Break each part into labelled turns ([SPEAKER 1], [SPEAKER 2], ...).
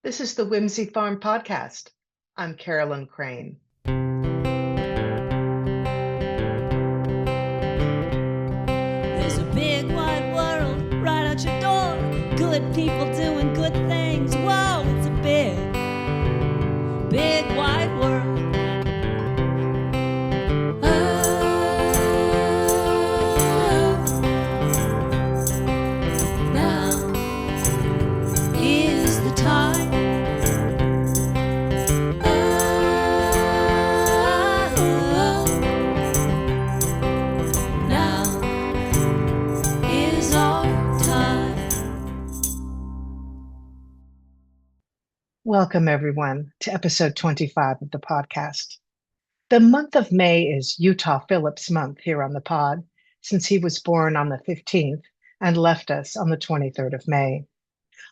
[SPEAKER 1] This is the Whimsy Farm Podcast. I'm Carolyn Crane.
[SPEAKER 2] There's a big wide world right out your door. Good people doing good things. Whoa, it's a big wide world. Now is the time. Now is our time.
[SPEAKER 1] Welcome, everyone, to episode 25 of the podcast. The month of May is Utah Phillips month here on the pod, since he was born on the 15th and left us on the 23rd of May.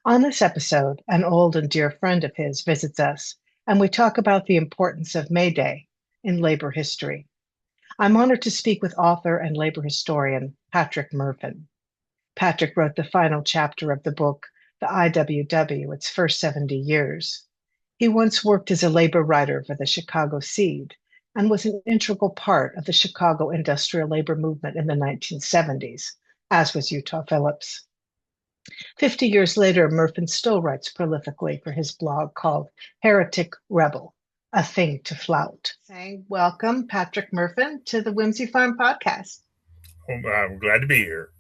[SPEAKER 1] On this episode, an old and dear friend of his visits us, and we talk about the importance of May Day in labor history. I'm honored to speak with author and labor historian Patrick Murfin. Patrick wrote the final chapter of the book, The IWW, Its First 70 Years. He once worked as a labor writer for the Chicago Seed and was an integral part of the Chicago industrial labor movement in the 1970s, as was Utah Phillips. 50 years later, Murfin still writes prolifically for his blog called Heretic Rebel, A Thing to Flout. Saying welcome, Patrick Murfin, to the Whimsy Farm Podcast.
[SPEAKER 3] I'm glad to be here.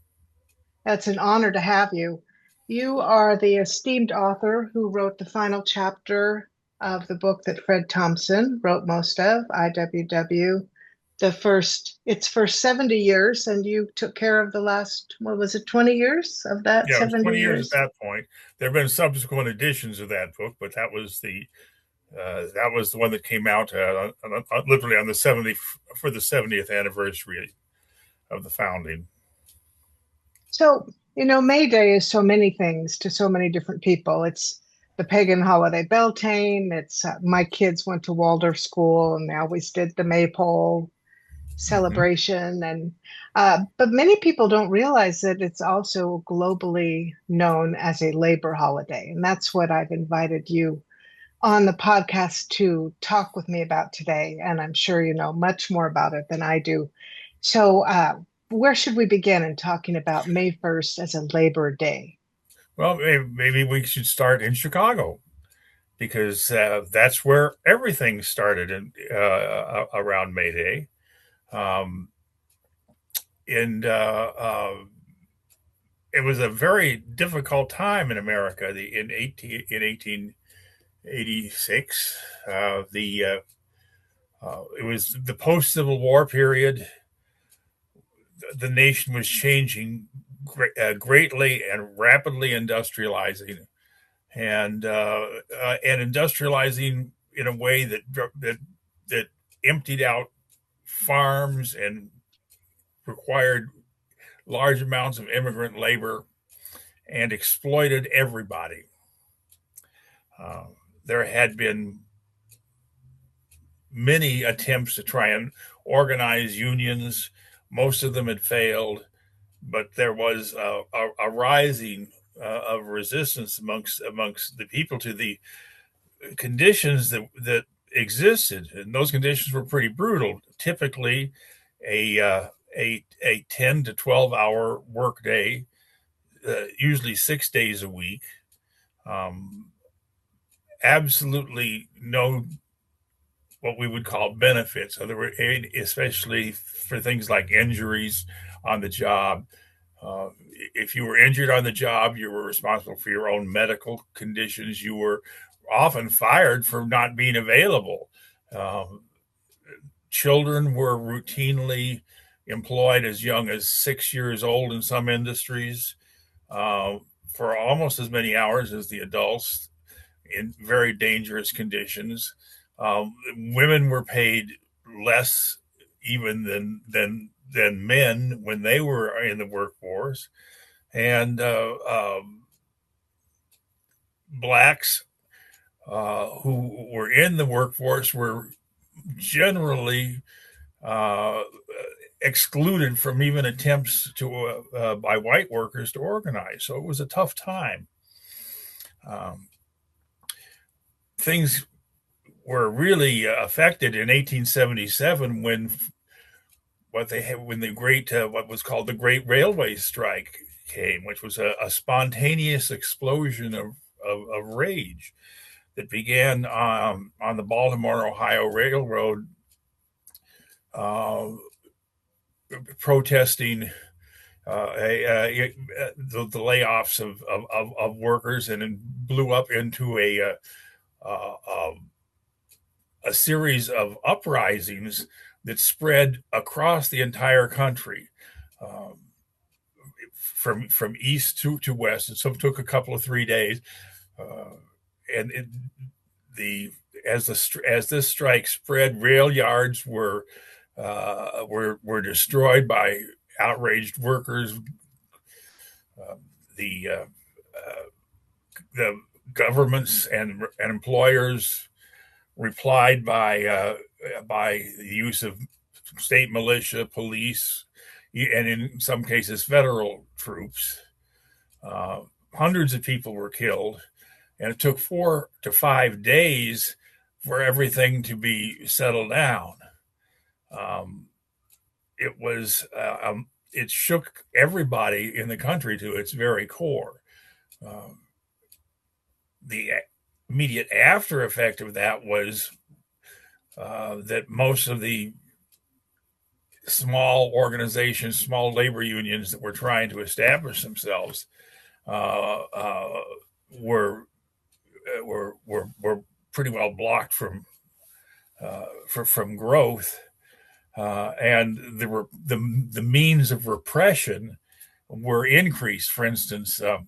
[SPEAKER 1] It's an honor to have you. You are the esteemed author who wrote the final chapter of the book that Fred Thompson wrote most of, IWW, its first 70 years, and you took care of the last, 20 years of that?
[SPEAKER 3] Yeah, it was
[SPEAKER 1] 70
[SPEAKER 3] 20 years at that point. There have been subsequent editions of that book, but that was the one that came out literally on the 70th anniversary of the founding.
[SPEAKER 1] So, May Day is so many things to so many different people. It's the pagan holiday Beltane. It's my kids went to Waldorf school and they always did the maypole celebration. And but many people don't realize that it's also globally known as a labor holiday. And that's what I've invited you on the podcast to talk with me about today. And I'm sure you know much more about it than I do. So where should we begin in talking about May 1st as a Labor Day?
[SPEAKER 3] Well, maybe we should start in Chicago, because that's where everything started around May Day. And it was a very difficult time in America. In 1886, it was the post-Civil War period. The nation was changing greatly and rapidly industrializing, and industrializing in a way that emptied out farms and required large amounts of immigrant labor and exploited everybody. There had been many attempts to try and organize unions. Most of them had failed, but there was a rising of resistance amongst the people to the conditions that existed, and those conditions were pretty brutal. Typically, a 10 to 12 hour work day, usually 6 days a week. Absolutely no what we would call benefits. So there were, especially for things like injuries on the job. If you were injured on the job, you were responsible for your own medical conditions. You were often fired for not being available. Children were routinely employed as young as 6 years old in some industries, for almost as many hours as the adults in very dangerous conditions. Women were paid less even than men when they were in the workforce, and blacks who were in the workforce were generally excluded from even attempts to by white workers to organize. So it was a tough time. things were really affected in 1877 when the great what was called the Great Railway Strike came, which was a spontaneous explosion of rage that began on the Baltimore Ohio Railroad, uh, protesting the layoffs of workers, and it blew up into a series of uprisings that spread across the entire country, um, from east to west, and some took a couple of 3 days. Uh, and it, the as this strike spread, rail yards were destroyed by outraged workers. Uh, the the governments and employers replied by the use of state militia, police, and in some cases federal troops. Uh, Hundreds of people were killed, and it took 4 to 5 days for everything to be settled down. Um, it was it shook everybody in the country to its very core. Um, the immediate after effect of that was that most of the small organizations, small labor unions that were trying to establish themselves uh, uh, were, were pretty well blocked from growth, and the means of repression were increased. For instance, the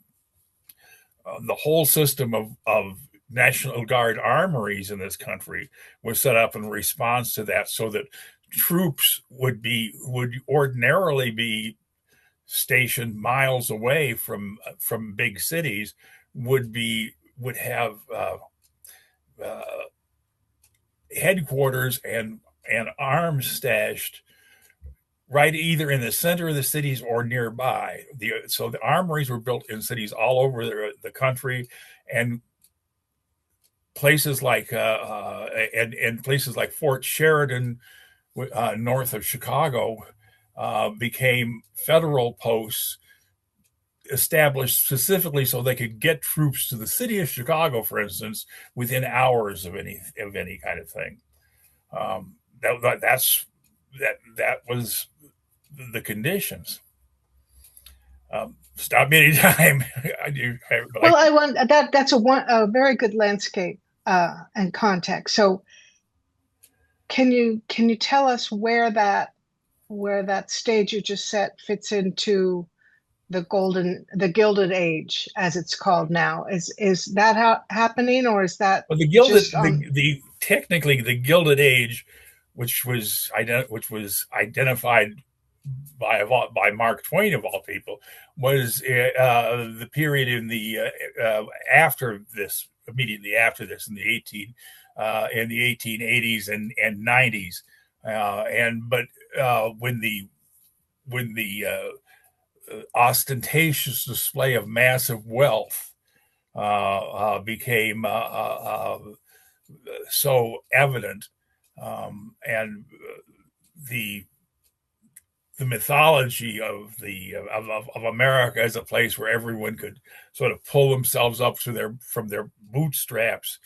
[SPEAKER 3] whole system of National Guard armories in this country was set up in response to that, so that troops would ordinarily be stationed miles away from big cities would have uh, headquarters and arms stashed right either in the center of the cities or nearby. So the armories were built in cities all over the country, and places like and places like Fort Sheridan, north of Chicago, became federal posts established specifically so they could get troops to the city of Chicago, for instance, within hours of any kind of thing. That was the conditions. Stop me anytime.
[SPEAKER 1] Well, I want that's a very good landscape and context. So, can you tell us where that stage you just set fits into the Gilded Age, as it's called now? Is that happening, or is that
[SPEAKER 3] well, technically the Gilded Age, which was identified by Mark Twain of all people, was the period in the after this, immediately after this, in the 1880s and 90s, when the ostentatious display of massive wealth became so evident, and the mythology of America as a place where everyone could sort of pull themselves up from their bootstraps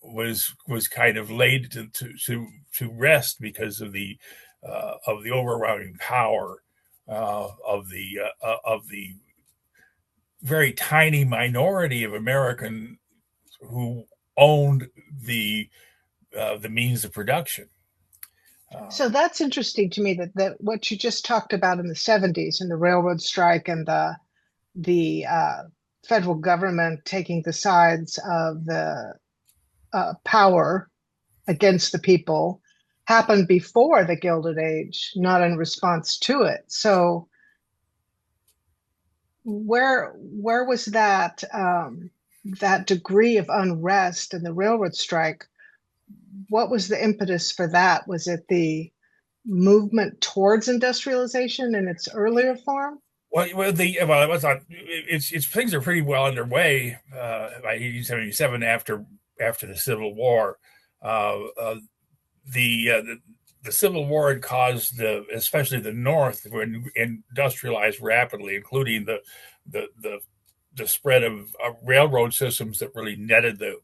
[SPEAKER 3] was kind of laid to rest because of the overwhelming power of the very tiny minority of Americans who owned the means of production.
[SPEAKER 1] So that's interesting to me, that what you just talked about in the 70s and the railroad strike and the federal government taking the sides of the power against the people happened before the Gilded Age, not in response to it. So where was that degree of unrest in the railroad strike? What was the impetus for that? Was it the movement towards industrialization in its earlier form?
[SPEAKER 3] It's things are pretty well underway by 1877 after after the Civil War. Uh, uh, the Civil War had caused especially the North, to industrialize rapidly, including the the, the spread of railroad systems that really netted the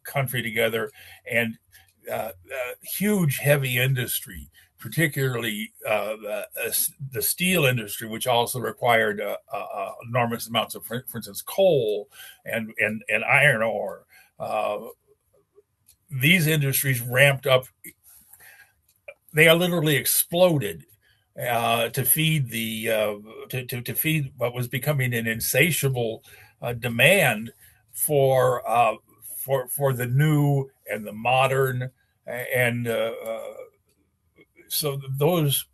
[SPEAKER 3] country together, and huge heavy industry, particularly the steel industry, which also required enormous amounts of, for instance, coal and iron ore. These industries ramped up. They are literally exploded to feed to feed what was becoming an insatiable demand for for the new and the modern, and so those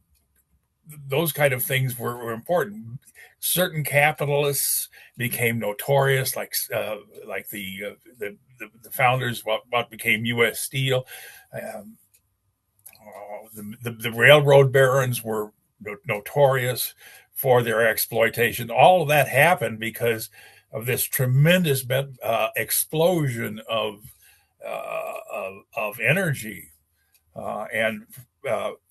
[SPEAKER 3] kind of things were important. Certain capitalists became notorious, like the founders, what became U.S. Steel. Um, the railroad barons were notorious for their exploitation. All of that happened because of this tremendous explosion of energy and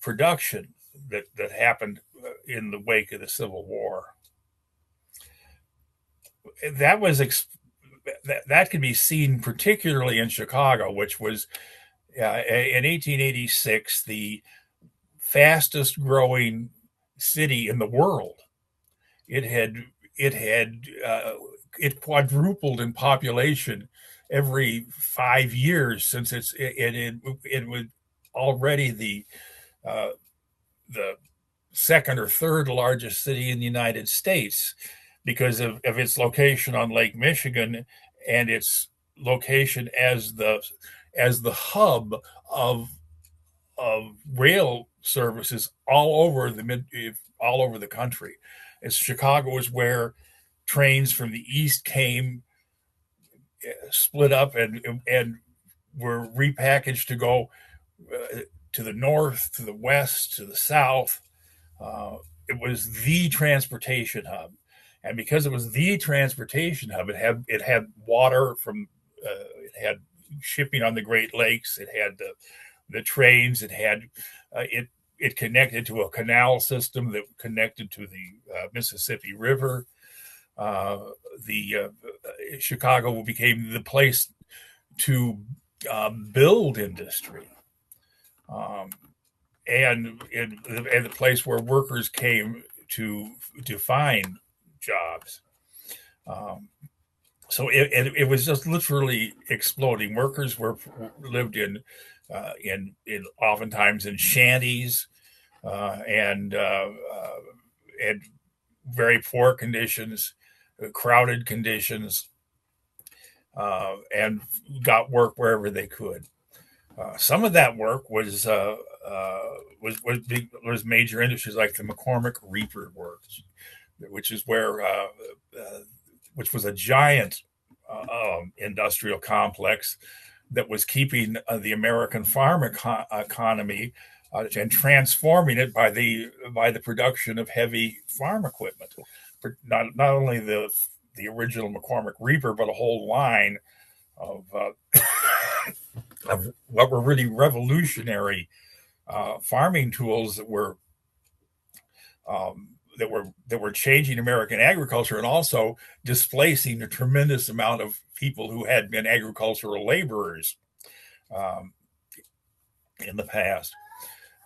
[SPEAKER 3] production that happened in the wake of the Civil War. That was that can be seen particularly in Chicago, which was in 1886 the fastest growing city in the world. It had it had it quadrupled in population every 5 years since it was already uh, the second or third largest city in the United States because of its location on Lake Michigan and its location as the hub of rail services all over the country. As Chicago is where trains from the east came, split up, and were repackaged to go to the north, to the west, to the south. It was the transportation hub, and because it was the transportation hub, it had water from it had shipping on the Great Lakes. It had the trains. It had it connected to a canal system that connected to the Mississippi River. The Chicago became the place to build industry, um, and the place where workers came to find jobs. Um, so it was just literally exploding. Workers lived in oftentimes in shanties and very poor conditions, crowded conditions, and got work wherever they could. Some of that work was major industries like the McCormick Reaper Works, which is where which was a giant industrial complex that was keeping the American farm economy and transforming it by the production of heavy farm equipment. Not only the original McCormick Reaper, but a whole line of of what were really revolutionary farming tools that were changing American agriculture and also displacing a tremendous amount of people who had been agricultural laborers um, in the past.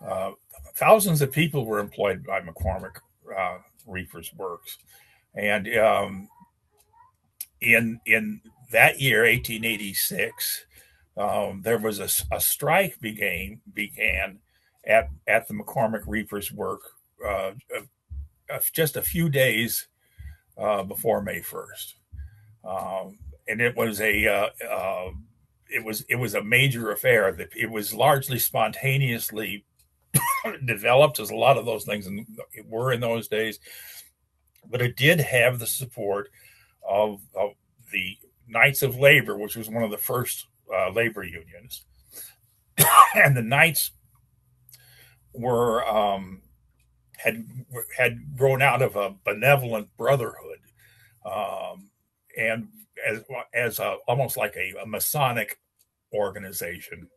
[SPEAKER 3] Uh, Thousands of people were employed by McCormick Reaper's works, and in that year, 1886, there was a strike began at the McCormick Reaper's work just a few days before May 1st, and it was a major affair. That it was largely spontaneously developed, as a lot of those things were in those days, but it did have the support of the Knights of Labor, which was one of the first labor unions, and the Knights were had grown out of a benevolent brotherhood, and as almost like a Masonic organization,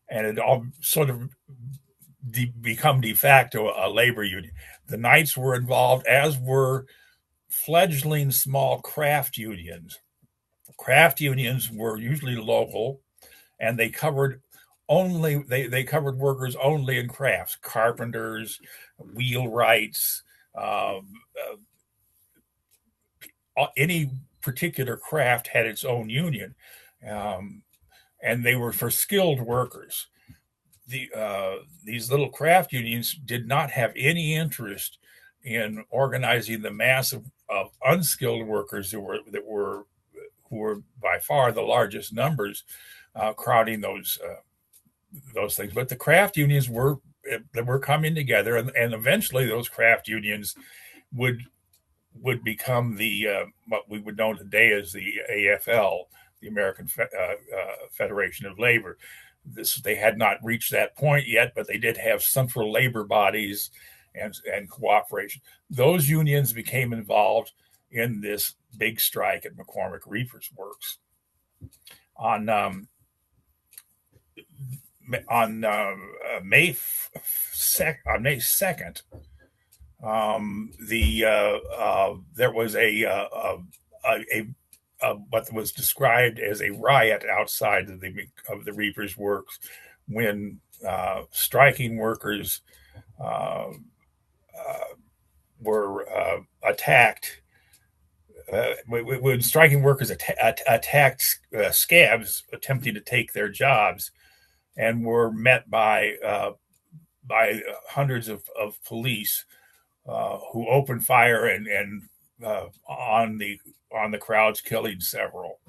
[SPEAKER 3] and it all sort of become de facto a labor union. The Knights were involved, as were fledgling small craft unions. Craft unions were usually local, and they covered they covered workers only in crafts, carpenters, wheelwrights, any particular craft had its own union, and they were for skilled workers. These little craft unions did not have any interest in organizing the mass of unskilled workers who were by far the largest numbers, crowding those things. But the craft unions were coming together, and eventually those craft unions would become the what we would know today as the AFL, the American Federation of Labor. They had not reached that point yet, but they did have central labor bodies and cooperation. Those unions became involved in this big strike at McCormick Reefer's Works on May 2nd. There was a what was described as a riot outside of the Reaper's Works when striking workers were attacked. When striking workers attacked scabs attempting to take their jobs, and were met by hundreds of police who opened fire and on the crowds, killing several.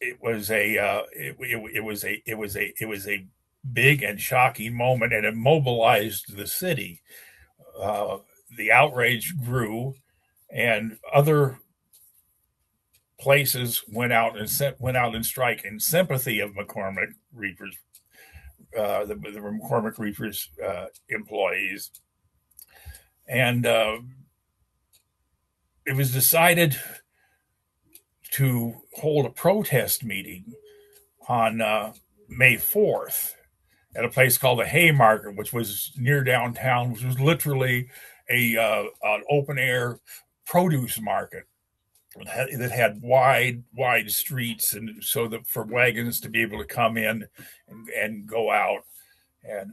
[SPEAKER 3] It was a big and shocking moment, and it mobilized the city. The outrage grew, and other places went out and strike in sympathy of McCormick Reefer's, the McCormick Reefer's employees, and it was decided to hold a protest meeting on May 4th at a place called the Haymarket, which was near downtown, which was literally an open air produce market that had wide streets, and so that for wagons to be able to come in and go out, and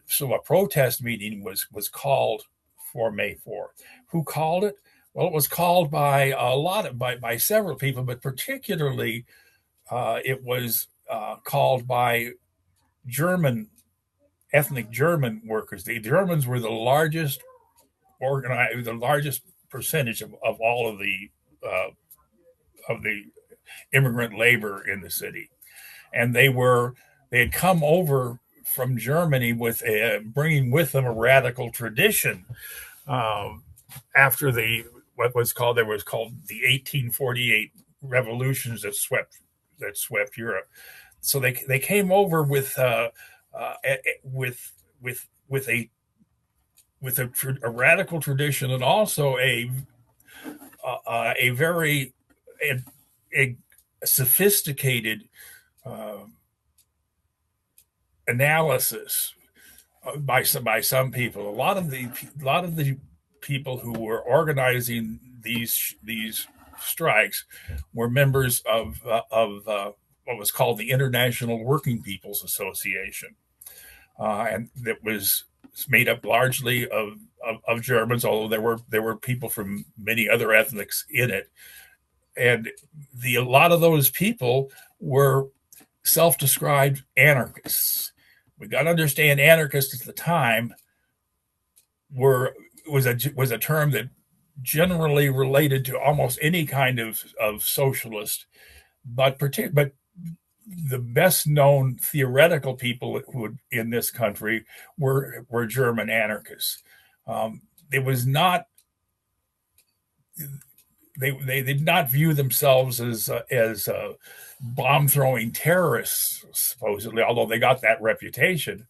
[SPEAKER 3] so a protest meeting was called for May 4th. Who called it? Well, it was called by by several people, but particularly it was called by ethnic German workers. The Germans were the largest percentage of all of the immigrant labor in the city, and they had come over from Germany with bringing with them a radical tradition after what was called the 1848 revolutions that swept Europe. So they came over with a radical tradition, and also a very sophisticated analysis by some people. A lot of the people who were organizing these strikes were members of what was called the International Working People's Association, and that was made up largely of Germans, although there were people from many other ethnics in it. And a lot of those people were self-described anarchists. We got to understand, anarchists at the time was a term that generally related to almost any kind of socialist, but the best known theoretical people who in this country were German anarchists. It was not. They did not view themselves as bomb throwing terrorists, supposedly, although they got that reputation.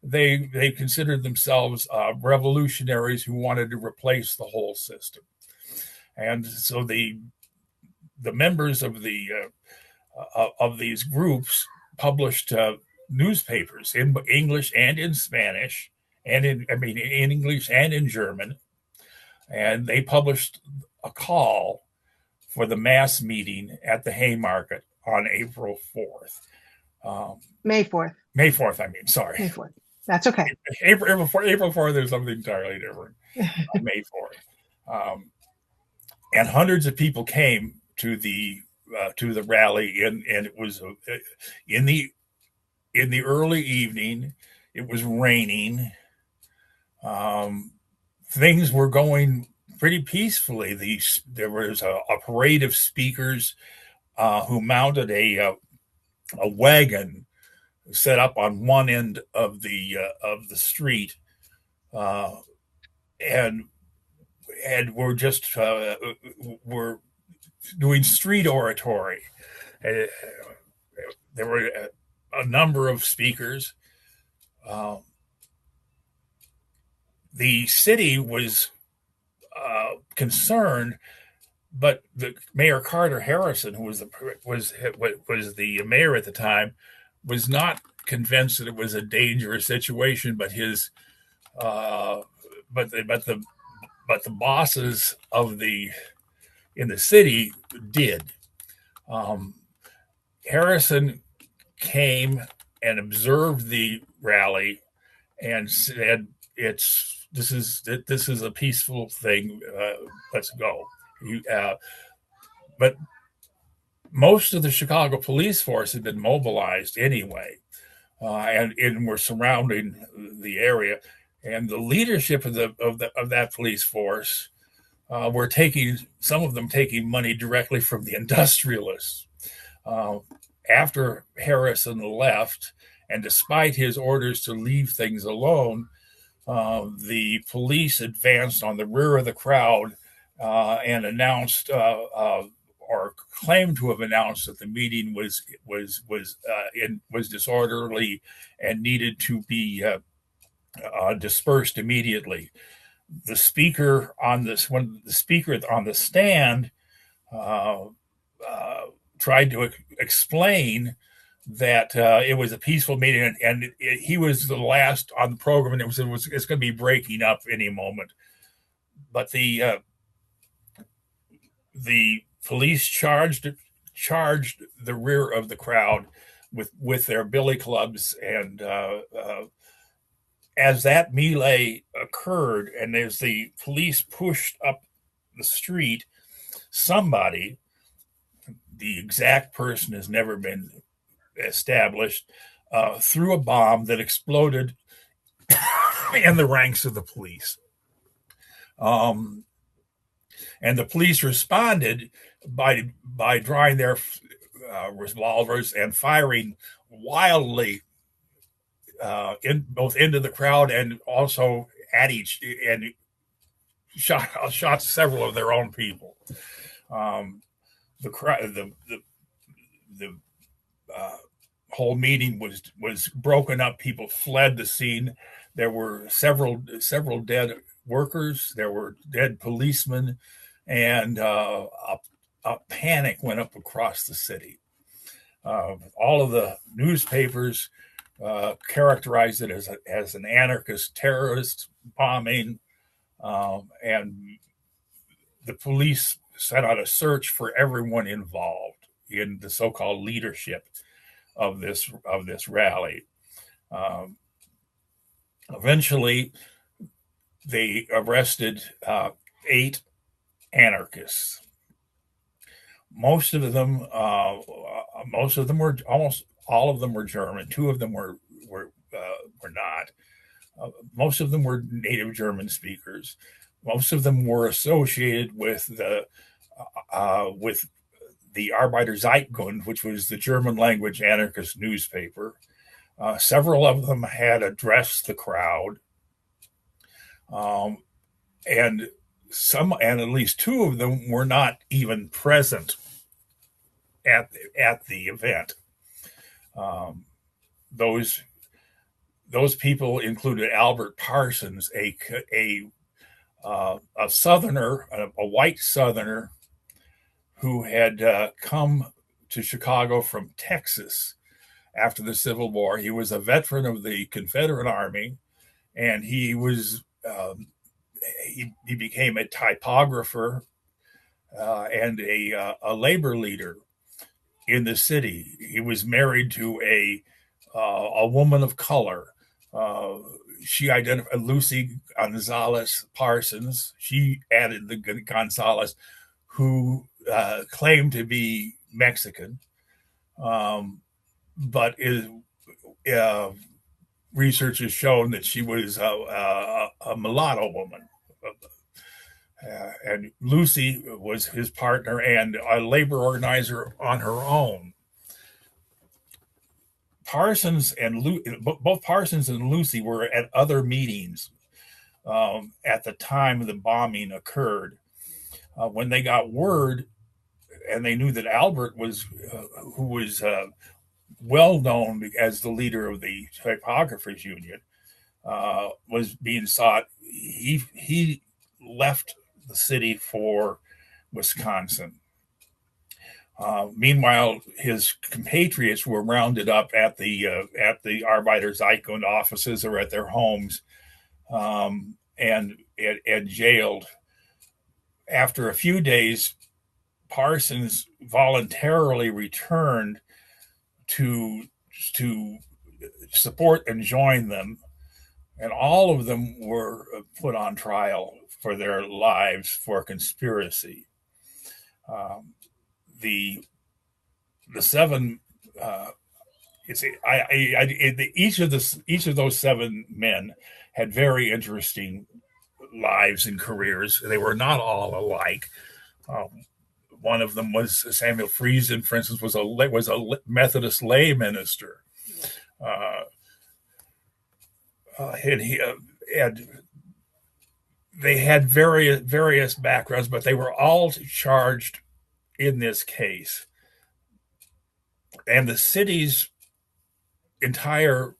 [SPEAKER 3] They considered themselves revolutionaries who wanted to replace the whole system, and so the members of the of these groups published newspapers in English and in Spanish, and in English and in German, and they published a call for the mass meeting at the Haymarket on April 4th.
[SPEAKER 1] May 4th.
[SPEAKER 3] May 4th, I mean, sorry.
[SPEAKER 1] May 4th. That's okay.
[SPEAKER 3] April 4th, there's something entirely different. May 4th. And hundreds of people came to the rally, and it was in the early evening. It was raining. Things were going pretty peacefully. There was a parade of speakers who mounted a wagon set up on one end of the street, and we're just we're doing street oratory. There were a number of speakers. The city was concerned, but the Mayor Carter Harrison, who was the mayor at the time, was not convinced that it was a dangerous situation. But his but the bosses in the city did. Harrison came and observed the rally and said, this is a peaceful thing. Let's go. But most of the Chicago police force had been mobilized anyway, and were surrounding the area. And the leadership of that police force were some of them taking money directly from the industrialists. After Harrison left, and despite his orders to leave things alone, the police advanced on the rear of the crowd and announced, or claimed to have announced, that the meeting was disorderly and needed to be dispersed immediately. The speaker on the stand tried to explain that it was a peaceful meeting, and he was the last on the program, and it's going to be breaking up any moment. But the police charged the rear of the crowd with their billy clubs, and as that melee occurred, and as the police pushed up the street, somebody, the exact person has never been established, threw a bomb that exploded in the ranks of the police. And the police responded by drawing their revolvers and firing wildly both into the crowd and also at each, and shot several of their own people. The whole meeting was broken up. People fled the scene. There were several dead workers. There were dead policemen, and a panic went up across the city. All of the newspapers characterized it as an anarchist terrorist bombing, and the police set out a search for everyone involved in the so-called leadership of this rally. Eventually, they arrested 8 anarchists. Most of them were, almost all of them were German. 2 of them were not. Most of them were native German speakers. Most of them were associated with the Arbeiter Zeitbund, which was the German language anarchist newspaper. Several of them had addressed the crowd, and at least 2 of them were not even present at the event. Those people included Albert Parsons, a Southerner, a white Southerner, who had come to Chicago from Texas after the Civil War. He was a veteran of the Confederate Army, and he was he became a typographer and a labor leader in the city. He was married to a woman of color. She identified Lucy Gonzalez Parsons. She added the Gonzalez, who claimed to be Mexican, but research has shown that she was a mulatto woman. And Lucy was his partner and a labor organizer on her own. Both Parsons and Lucy were at other meetings at the time the bombing occurred. When they got word, and they knew that Albert was, who was well known as the leader of the Typographers Union, was being sought, he left the city for Wisconsin. Meanwhile, his compatriots were rounded up at the Arbeiterzeitung offices or at their homes, and jailed. After a few days, Parsons voluntarily returned to support and join them, and all of them were put on trial for their lives for conspiracy. The seven, each of those seven men had very interesting lives and careers. They were not all alike. One of them was Samuel Friesen, for instance, was a Methodist lay minister. They had various backgrounds, but they were all charged in this case. And the city's entire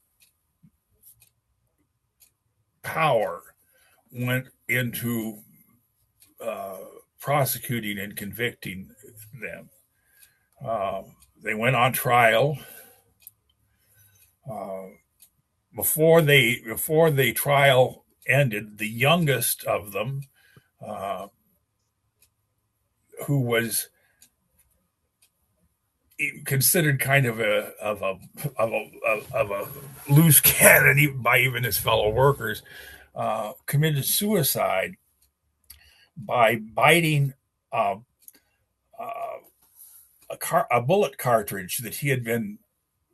[SPEAKER 3] power went into prosecuting and convicting them. They went on trial. Before the trial ended, the youngest of them, who was considered kind of a loose cannon by even his fellow workers, committed suicide by biting a bullet cartridge that he had been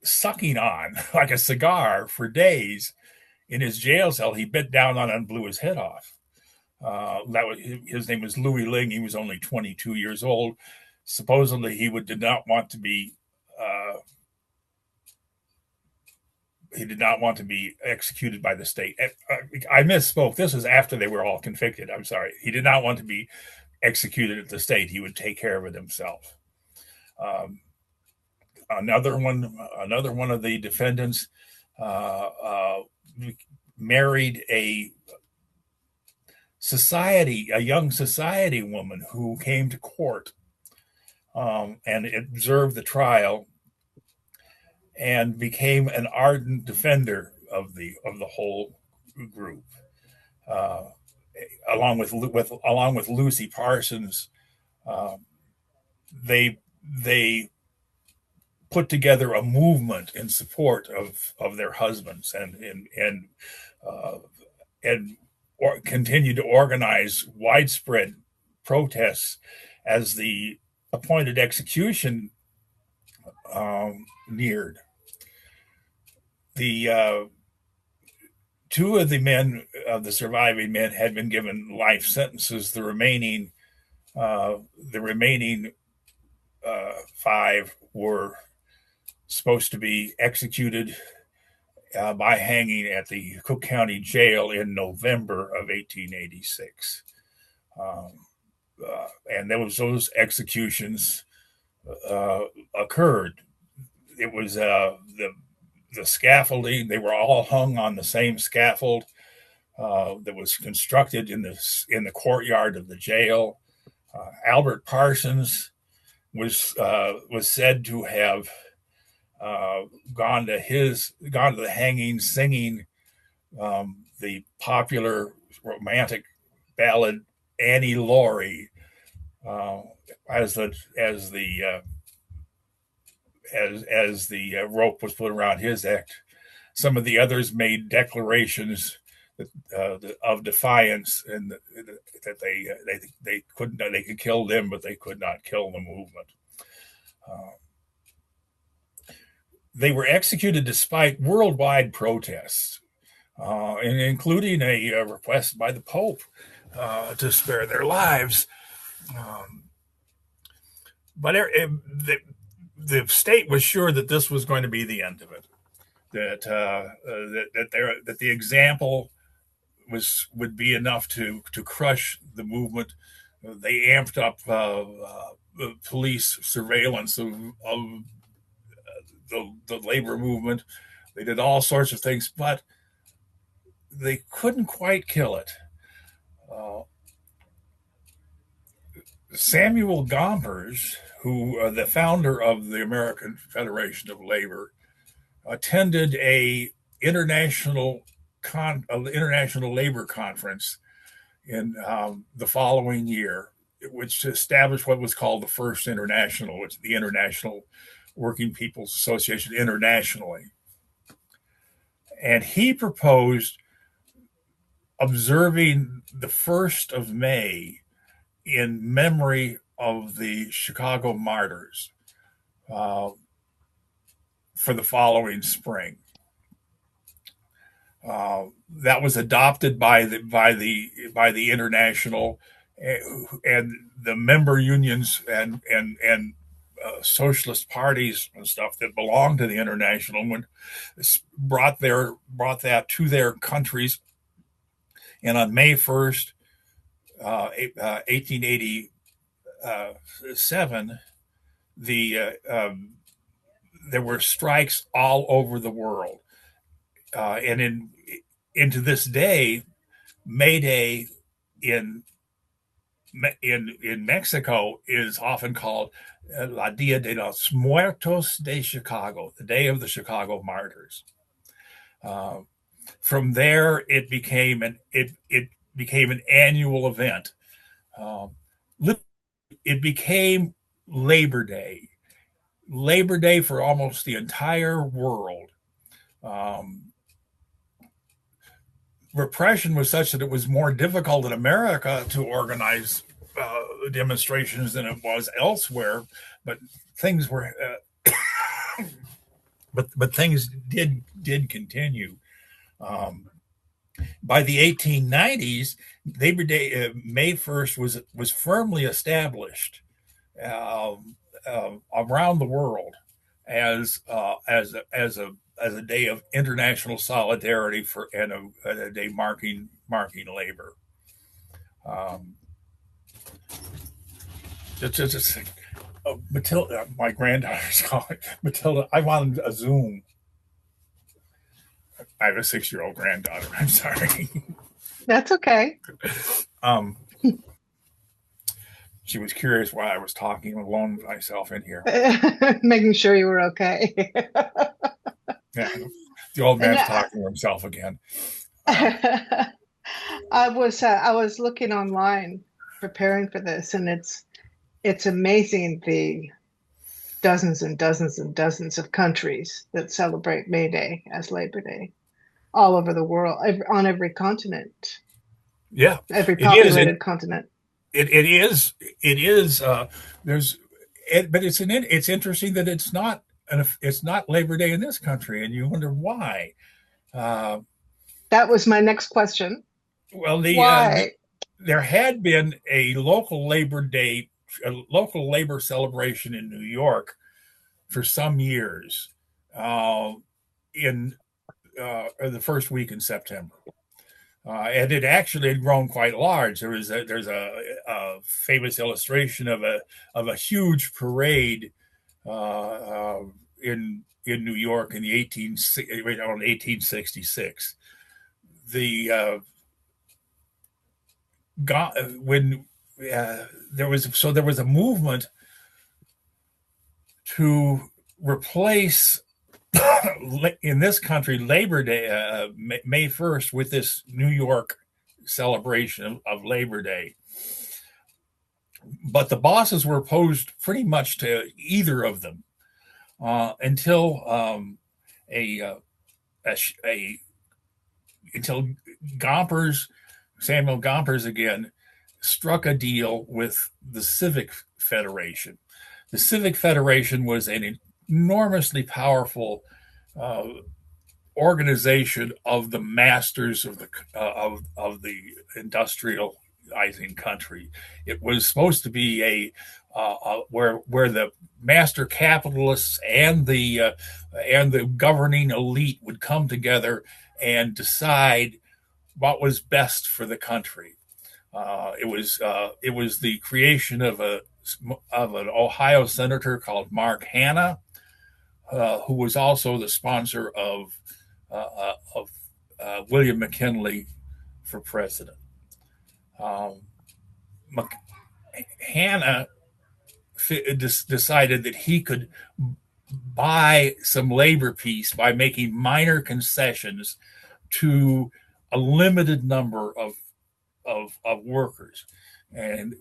[SPEAKER 3] sucking on like a cigar for days in his jail cell. He bit down on it and blew his head off. His name was Louis Ling. He was only 22 years old. Supposedly, he did not want to be executed by the state. I misspoke. This was after they were all convicted. I'm sorry. He did not want to be executed at the state. He would take care of it himself. Another one of the defendants married a young society woman who came to court and observed the trial and became an ardent defender of the whole group, along with Lucy Parsons. They put together a movement in support of their husbands and continued to organize widespread protests as the appointed execution neared. The two of the surviving men had been given life sentences. The remaining five were supposed to be executed by hanging at the Cook County Jail in November of 1886. And those executions occurred. It was the scaffolding. They were all hung on the same scaffold that was constructed in the courtyard of the jail. Albert Parsons was said to have gone to the hanging, singing the popular romantic ballad Annie Laurie as the rope was put around his neck. Some of the others made declarations of defiance, and that they could kill them, but they could not kill the movement. They were executed despite worldwide protests, including a request by the Pope to spare their lives. But the state was sure that this was going to be the end of it. That the example would be enough to crush the movement. They amped up police surveillance of the labor movement. They did all sorts of things, but they couldn't quite kill it. Samuel Gompers, who the founder of the American Federation of Labor, attended a international labor conference in the following year, which established what was called the first international, which is the International Working People's Association internationally. And he proposed observing the 1st of May in memory of the Chicago martyrs for the following spring. That was adopted by the international and the member unions and socialist parties and stuff that belonged to the international, when brought that to their countries. And on May 1st, 1887, there were strikes all over the world, and into this day, May Day in Mexico is often called La Dia de los Muertos de Chicago, the Day of the Chicago Martyrs. From there, it became an annual event. It became Labor Day. Labor Day for almost the entire world. Repression was such that it was more difficult in America to organize demonstrations than it was elsewhere, but things were, but things did continue. By the 1890s, Labor Day, May 1st, was firmly established around the world as a day of international solidarity and a day marking labor. Matilda, my granddaughter's calling. Matilda, I wanted a Zoom. I have a 6-year-old granddaughter. I'm sorry.
[SPEAKER 1] That's okay.
[SPEAKER 3] She was curious why I was talking alone myself in here.
[SPEAKER 1] Making sure you were okay.
[SPEAKER 3] Yeah, the old man's talking to himself again.
[SPEAKER 1] I was looking online preparing for this, and it's amazing the dozens and dozens and dozens of countries that celebrate May Day as Labor Day all over the world, on every continent.
[SPEAKER 3] Yeah,
[SPEAKER 1] every populated continent.
[SPEAKER 3] It is. But it's interesting that it's not Labor Day in this country, and you wonder why.
[SPEAKER 1] That was my next question.
[SPEAKER 3] Well,
[SPEAKER 1] why?
[SPEAKER 3] There had been a local Labor Day, a local labor celebration in New York for some years, in the first week in September. And it actually had grown quite large. There's a famous illustration of a huge parade in New York in the 1866. When there was a movement to replace in this country Labor Day, May 1st, with this New York celebration of Labor Day. But the bosses were opposed pretty much to either of them until until Samuel Gompers again struck a deal with the Civic Federation. The Civic Federation was an enormously powerful organization of the masters of the industrializing country. It was supposed to be where the master capitalists and the governing elite would come together and decide what was best for the country. It was the creation of an Ohio senator called Mark Hanna, who was also the sponsor of William McKinley for president. Hanna decided that he could buy some labor peace by making minor concessions to a limited number of workers. And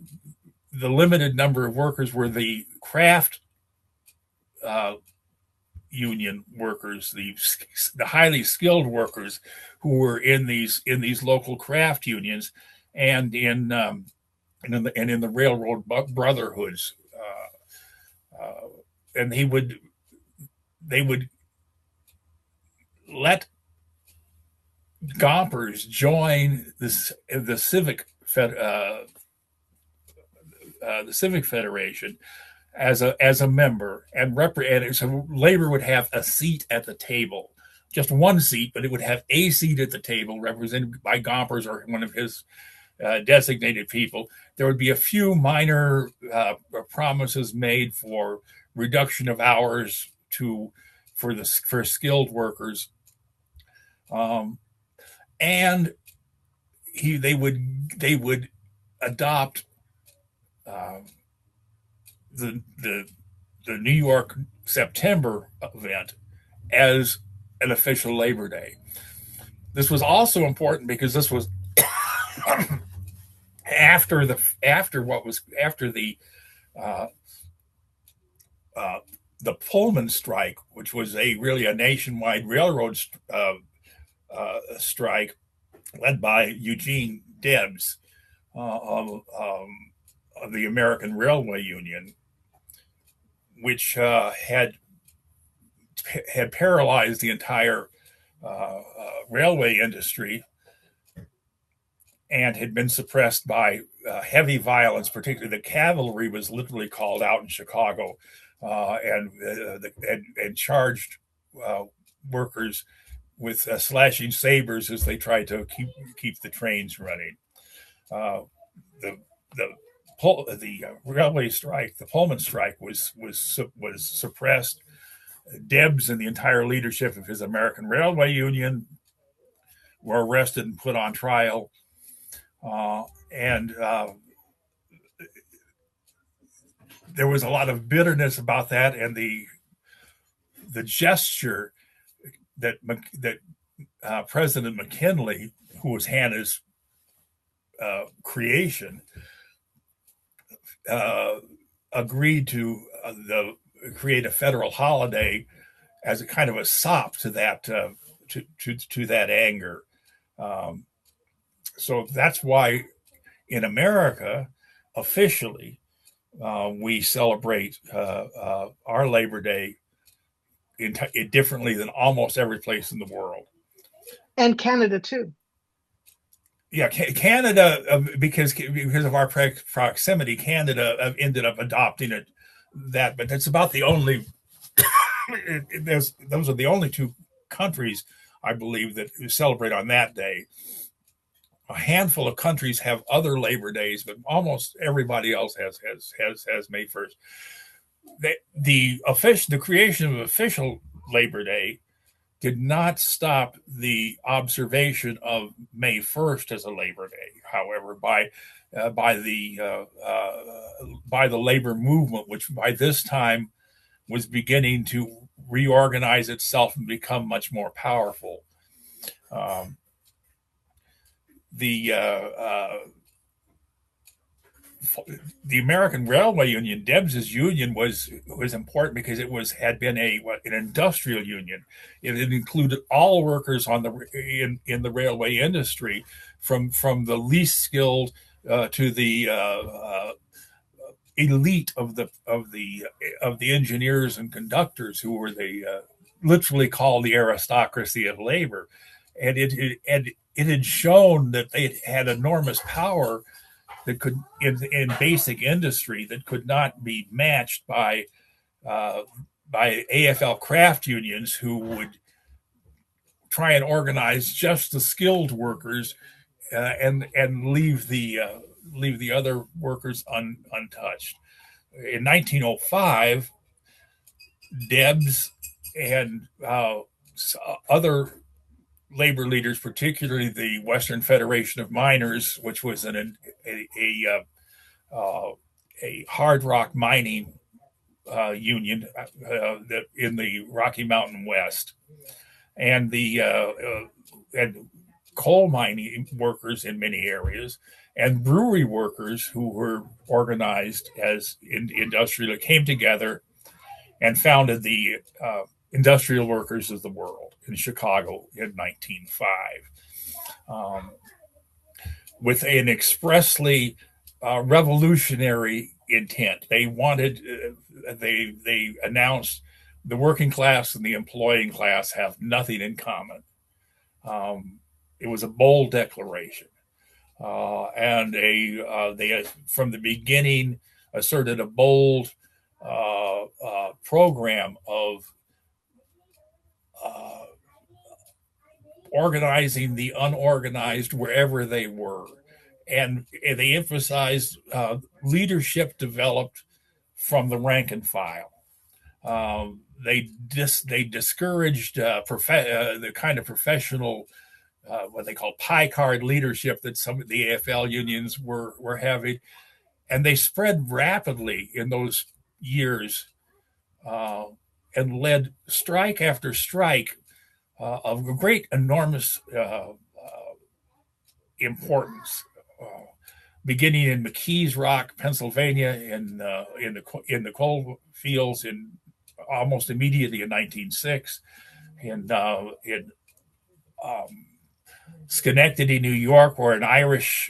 [SPEAKER 3] the limited number of workers were the craft union workers, the highly skilled workers who were in these local craft unions, and in the railroad brotherhoods, and they would let Gompers join the Civic Federation as a member, and so labor would have a seat at the table, just one seat, but it would have a seat at the table represented by Gompers or one of his designated people. There would be a few minor promises made for reduction of hours for skilled workers, and they would adopt the New York September event as an official Labor Day. This was also important because this was after the Pullman strike, which was really a nationwide railroad strike led by Eugene Debs of the American Railway Union, which had paralyzed the entire railway industry and had been suppressed by heavy violence. Particularly, the cavalry was literally called out in Chicago and charged workers with slashing sabers as they tried to keep the trains running. The railway strike, the Pullman strike, was suppressed. Debs and the entire leadership of his American Railway Union were arrested and put on trial. And there was a lot of bitterness about that, and the gesture that President McKinley, who was Hanna's creation, agreed to create a federal holiday as a kind of a sop to that to that anger. So that's why in America, officially, we celebrate our Labor Day differently than almost every place in the world.
[SPEAKER 1] And Canada too.
[SPEAKER 3] Yeah, Canada, because of our proximity, Canada ended up adopting it. But that's about the only. Those are the only two countries, I believe, that celebrate on that day. A handful of countries have other Labor Days, but almost everybody else has May 1st. The creation of official Labor Day did not stop the observation of May 1st as a Labor Day. However, by the labor movement, which by this time was beginning to reorganize itself and become much more powerful. Um, the the American Railway Union, Debs's union, was important because it had been an industrial union. It included all workers in the railway industry, from the least skilled to the elite of the engineers and conductors, who were literally called the aristocracy of labor, and it had shown that they had enormous power that could in basic industry that could not be matched by AFL craft unions, who would try and organize just the skilled workers and leave the other workers untouched. In 1905, Debs and other labor leaders, particularly the Western Federation of Miners, which was a hard rock mining union in the Rocky Mountain West, and and coal mining workers in many areas, and brewery workers who were organized as industrial, came together and founded the Industrial Workers of the World in Chicago in 1905, with an expressly revolutionary intent. They wanted, they announced, the working class and the employing class have nothing in common. It was a bold declaration, and they from the beginning asserted a bold program of organizing the unorganized wherever they were. And they emphasized leadership developed from the rank and file. They discouraged the kind of professional, what they call pie card leadership that some of the AFL unions were having, and they spread rapidly in those years and led strike after strike of great, enormous importance. Beginning in McKees Rock, Pennsylvania, in the coal fields, in almost immediately in 1906, in Schenectady, New York, where an Irish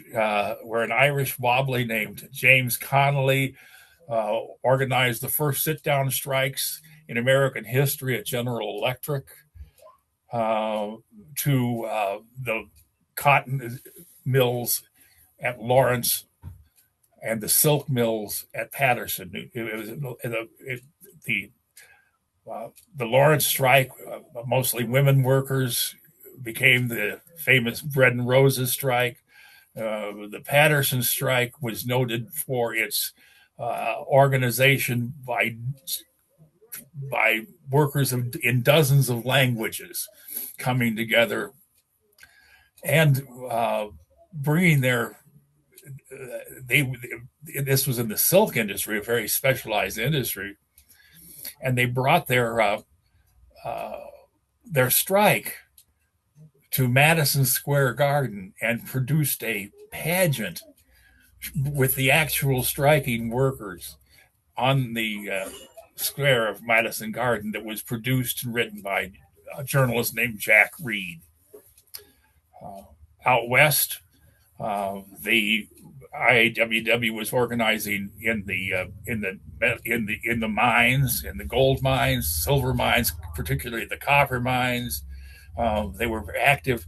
[SPEAKER 3] wobbly named James Connolly organized the first sit-down strikes in American history at General Electric, to the cotton mills at Lawrence and the silk mills at Patterson. The Lawrence strike, mostly women workers, became the famous Bread and Roses strike. The Patterson strike was noted for its organization by workers in dozens of languages coming together and bringing this was in the silk industry, a very specialized industry, and they brought their strike to Madison Square Garden and produced a pageant with the actual striking workers on the square of Madison Garden that was produced and written by a journalist named Jack Reed. Out west, the IAWW was organizing in the mines, in the gold mines, silver mines, particularly the copper mines. They were active,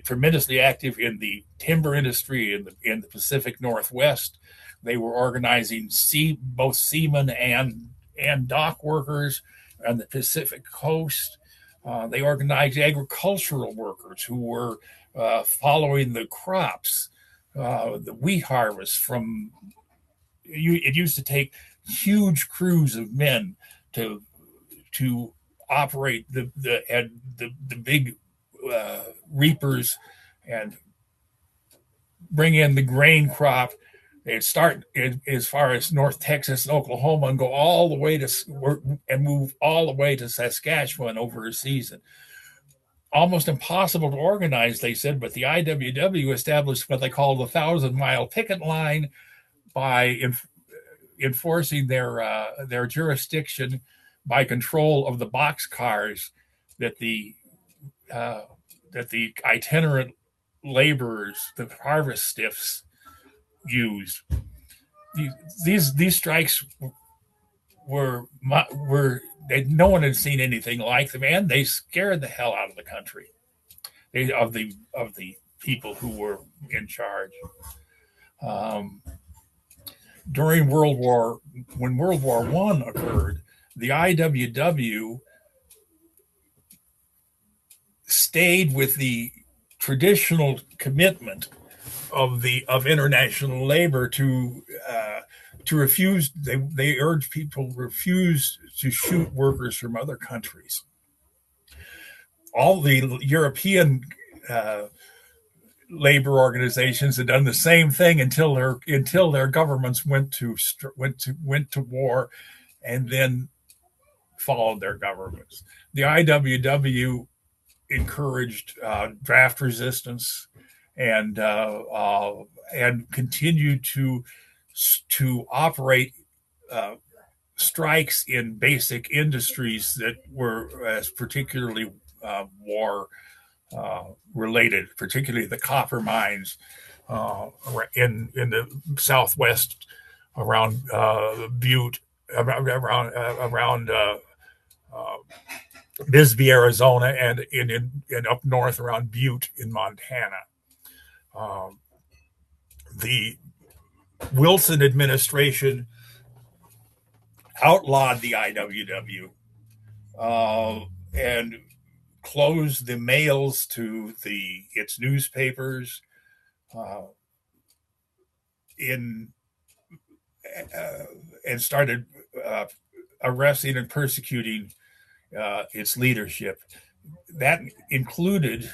[SPEAKER 3] tremendously active in the timber industry in the Pacific Northwest. They were organizing both seamen and dock workers on the Pacific Coast. They organized agricultural workers who were following the crops, the wheat harvest. It used to take huge crews of men to operate the big reapers and bring in the grain crop They'd start as far as North Texas and Oklahoma and go all the way and move all the way to Saskatchewan over a season. Almost impossible to organize, they said, but the IWW established what they call the 1,000-mile picket line by enforcing their jurisdiction by control of the boxcars that the itinerant laborers, the harvest stiffs, used. These strikes were no one had seen anything like them, and they scared the hell out of the country, of the people who were in charge. During when World War I occurred, the IWW stayed with the traditional commitment of international labor to refuse. They urged people to refuse to shoot workers from other countries. All the European labor organizations had done the same thing until their governments went to war, and then followed their governments. The IWW encouraged draft resistance and continued to operate strikes in basic industries that were particularly war related, particularly the copper mines in the Southwest around Butte, around Bisbee, Arizona, and in up north around Butte in Montana. The Wilson administration outlawed the IWW and closed the mails to its newspapers and started arresting and persecuting its leadership. That included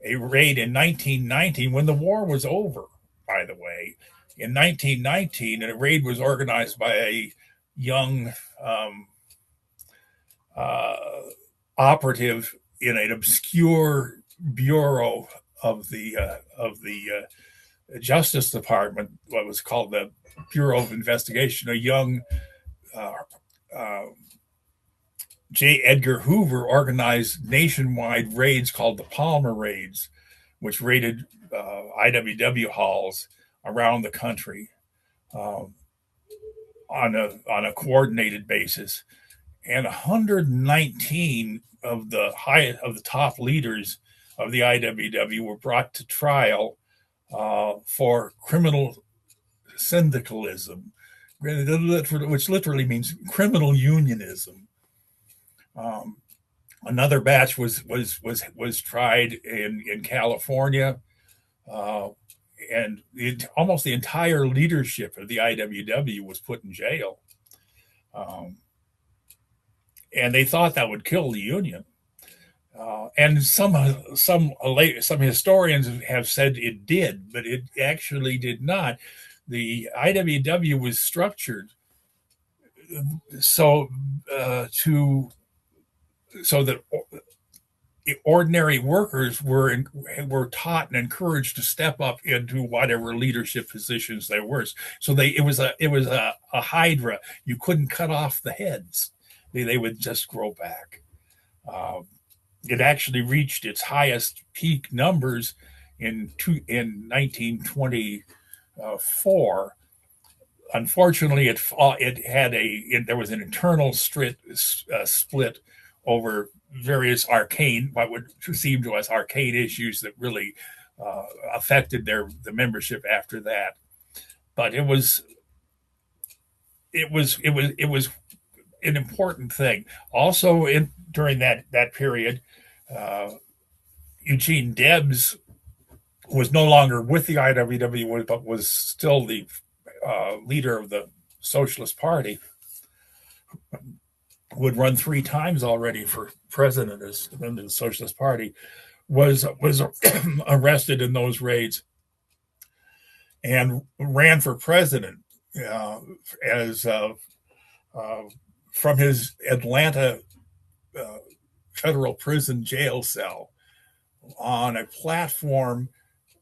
[SPEAKER 3] a raid in 1919 when the war was over, by the way. In 1919, a raid was organized by a young operative in an obscure bureau of the Justice Department, what was called the Bureau of Investigation. A young J. Edgar Hoover organized nationwide raids called the Palmer Raids, which raided IWW halls around the country on a coordinated basis. And 119 of the top leaders of the IWW were brought to trial for criminal syndicalism, which literally means criminal unionism. Another batch was tried in California, and almost the entire leadership of the IWW was put in jail. And they thought that would kill the union. And some historians have said it did, but it actually did not. The IWW was structured so that ordinary workers were taught and encouraged to step up into whatever leadership positions there were. So it was a hydra. You couldn't cut off the heads; they would just grow back. It actually reached its highest peak numbers in 1924. Unfortunately, there was an internal split over various what would seem to us arcane issues that really affected the membership after that. But it was an important thing. Also, during that period, Eugene Debs was no longer with the IWW, but was still the leader of the Socialist Party, who had run 3 times already for president under the Socialist Party, was arrested in those raids and ran for president as from his Atlanta federal prison jail cell on a platform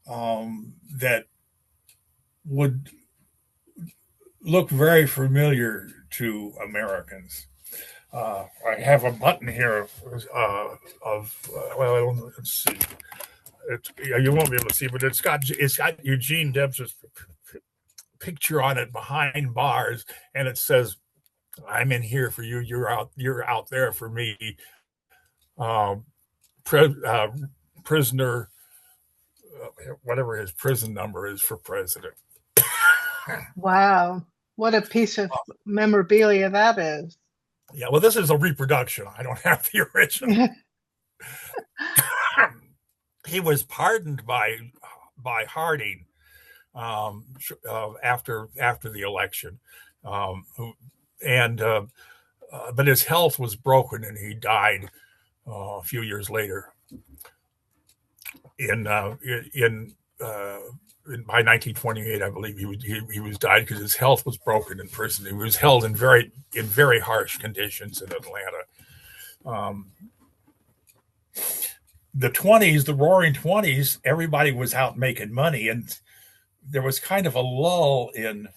[SPEAKER 3] that would look very familiar to Americans. I have a button here well, let's see. You won't be able to see, but it's got Eugene Debs' picture on it behind bars, and it says, "I'm in here for you. You're out there for me." Prisoner, whatever his prison number is for president.
[SPEAKER 1] Wow. What a piece of memorabilia that is.
[SPEAKER 3] Yeah, well, this is a reproduction. I don't have the original. He was pardoned by Harding after the election, but his health was broken and he died a few years later. By 1928, I believe he was died because his health was broken in prison. He was held in very harsh conditions in Atlanta. The 20s, the Roaring 20s, everybody was out making money, and there was kind of a lull in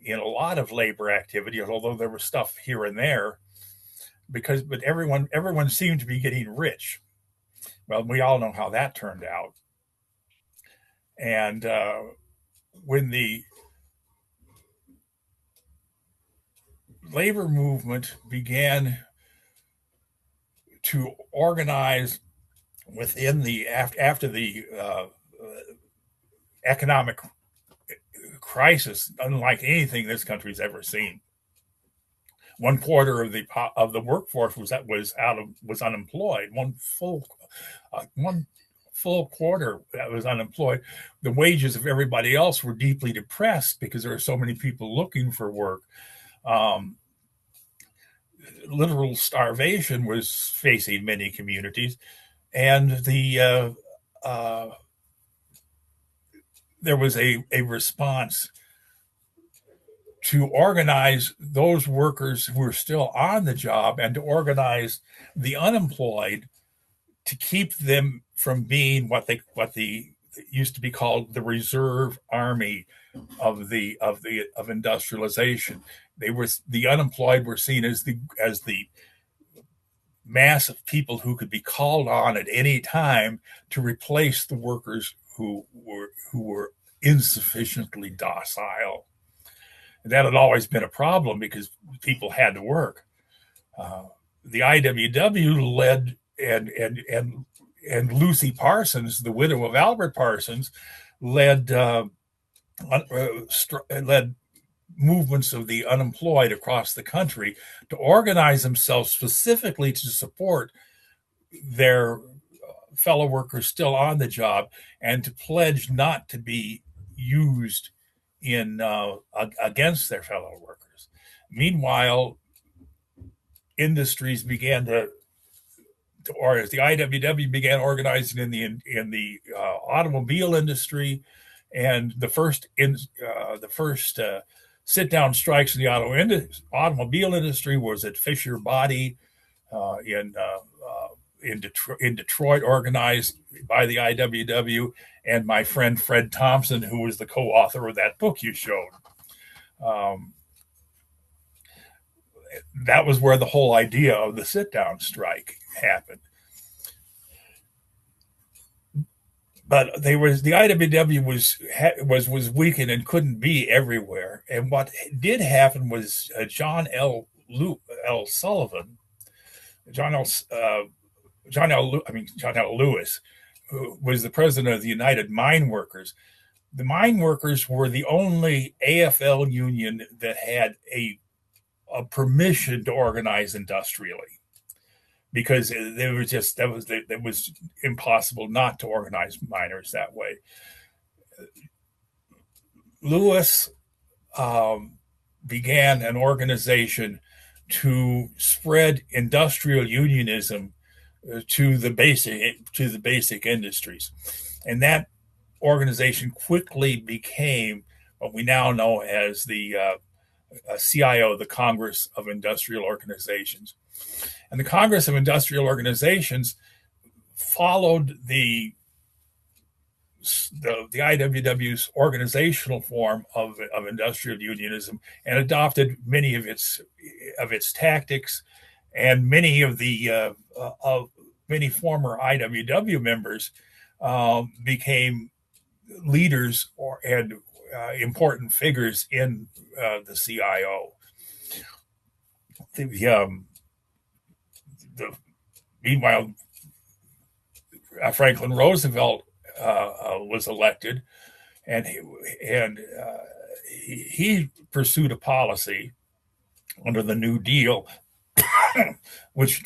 [SPEAKER 3] a lot of labor activity, although there was stuff here and there, but everyone seemed to be getting rich. Well, we all know how that turned out. And when the labor movement began to organize within after the economic crisis, unlike anything this country's ever seen, 1/4 of the workforce was unemployed. One full quarter that was unemployed. The wages of everybody else were deeply depressed because there were so many people looking for work. Literal starvation was facing many communities, and there was a response to organize those workers who were still on the job and to organize the unemployed to keep them from being what used to be called the reserve army of industrialization. The unemployed were seen as the mass of people who could be called on at any time to replace the workers who were insufficiently docile. And that had always been a problem because people had to work. The IWW led and Lucy Parsons, the widow of Albert Parsons, led movements of the unemployed across the country to organize themselves specifically to support their fellow workers still on the job and to pledge not to be used against their fellow workers. Meanwhile, industries began or as the IWW began organizing in the automobile industry, and the first sit-down strikes in the automobile industry was at Fisher Body in Detroit, organized by the IWW, and my friend Fred Thompson, who was the co-author of that book you showed. That was where the whole idea of the sit-down strike happened. But the IWW was weakened and couldn't be everywhere. And what did happen was John L. Sullivan, John L. Lewis, who was the president of the United Mine Workers. The mine workers were the only AFL union that had a permission to organize industrially, because it was impossible not to organize miners that way. Lewis began an organization to spread industrial unionism to the basic industries, and that organization quickly became what we now know as the CIO, the Congress of Industrial Organizations. And the Congress of Industrial Organizations followed the IWW's organizational form of industrial unionism and adopted many of its tactics, and many of the many former IWW members became leaders and important figures in the CIO. Meanwhile, Franklin Roosevelt was elected, and he pursued a policy under the New Deal, which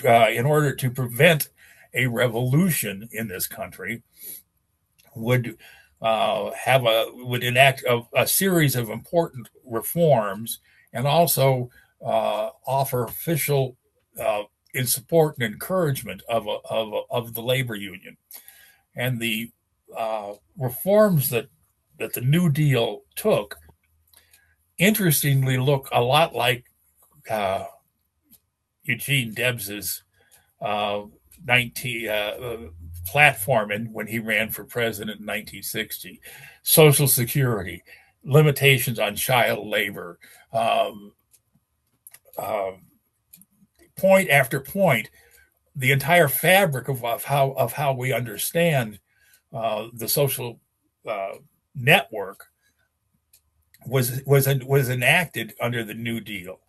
[SPEAKER 3] in order to prevent a revolution in this country, would enact a series of important reforms, and also offer official in support and encouragement of the labor union. And the reforms that the New Deal took, interestingly, look a lot like Eugene Debs's platform when he ran for president in 1960. Social Security, limitations on child labor, point after point, the entire fabric of how we understand the social network was enacted under the New Deal,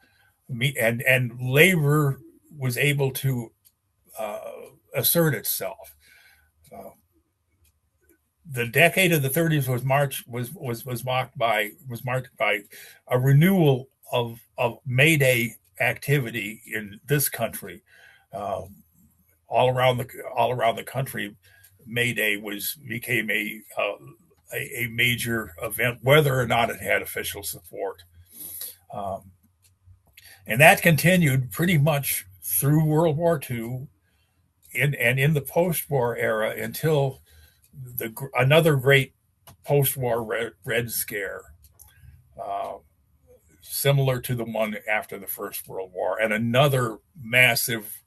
[SPEAKER 3] and labor was able to assert itself. The decade of the 30s was marked by a renewal of May Day activity in this country. All around the country, May Day became a major event, whether or not it had official support, and that continued pretty much through World War II, and in the post-war era until another great post-war Red Scare, similar to the one after the First World War, and another massive